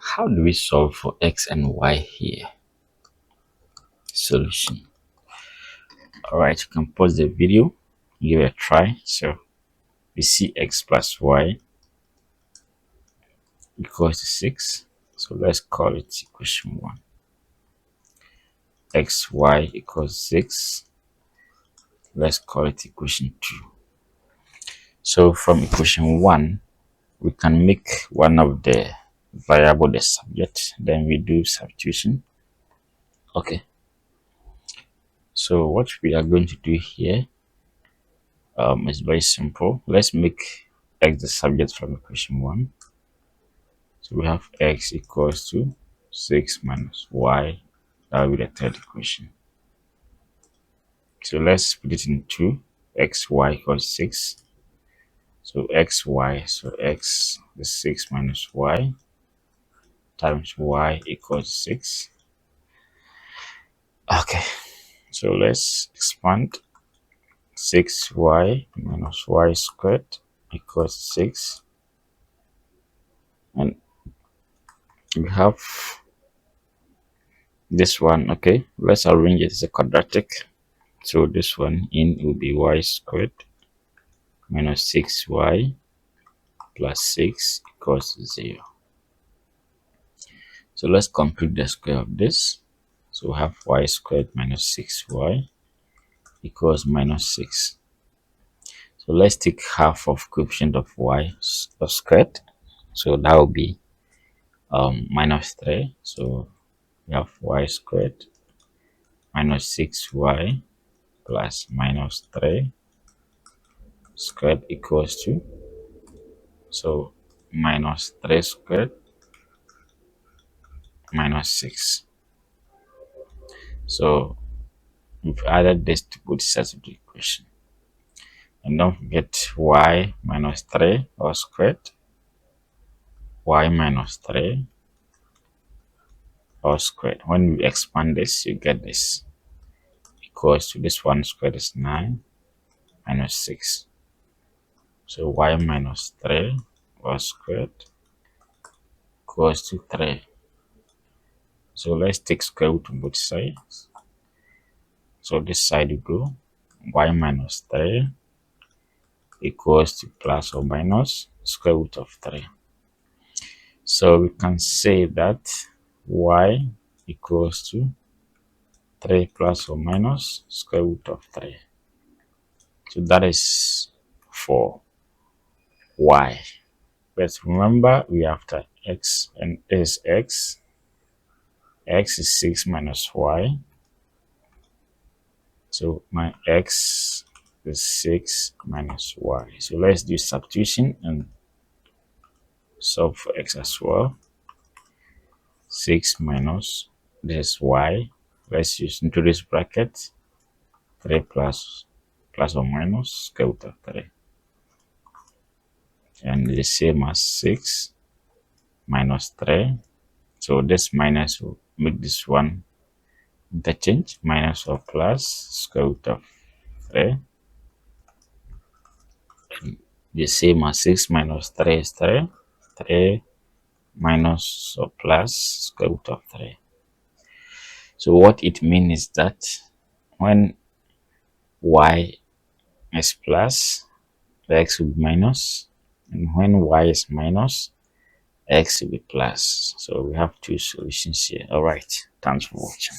how do we solve for x and y here? Solution. Alright, you can pause the video, give it a try. So we see x plus y equals to 6. So let's call it equation 1. xy equals 6. Let's call it equation 2. So from equation 1, we can make one of the variable the subject, then we do substitution. Okay. So what we are going to do here is very simple. Let's make x the subject from equation 1. So we have x equals to 6 minus y. That will be the third equation. So let's put it in 2. xy equals 6. So xy, so x is 6 minus y times y equals 6. Okay, so let's expand. 6y minus y squared equals 6. And we have this one. Okay, let's arrange it as a quadratic. So this one in will be y squared minus 6y plus 6 equals 0. So let's compute the square of this. So we have y squared minus 6y equals minus 6. So let's take half of coefficient of y squared. So that will be minus 3. So we have y squared minus 6y plus minus 3 squared equals to, so minus 3 squared minus 6. So we've added this to both sides of the equation. And don't forget y minus 3 all squared, y minus 3 all squared. When we expand this, you get this equals to, this one squared is 9 minus 6. So y minus 3 all squared equals to 3. So let's take square root on both sides. So this side will go y minus 3 equals to plus or minus square root of 3. So we can say that y equals to 3 plus or minus square root of 3. So that is for y. But remember, we have to x, and this is x. X is 6 minus y. So my x is 6 minus y. So let's do substitution and solve for x as well. 6 minus this y. Let's use into this bracket. 3 plus or minus square root of 3. And the same as 6 minus 3. So this minus will make this one interchange, minus or plus square root of 3. And the same as 6 minus 3 is 3. 3 minus or plus square root of 3. So what it means is that when y is plus, the x will be minus, and when y is minus, x will be plus. So we have two solutions here. All right, thanks for watching.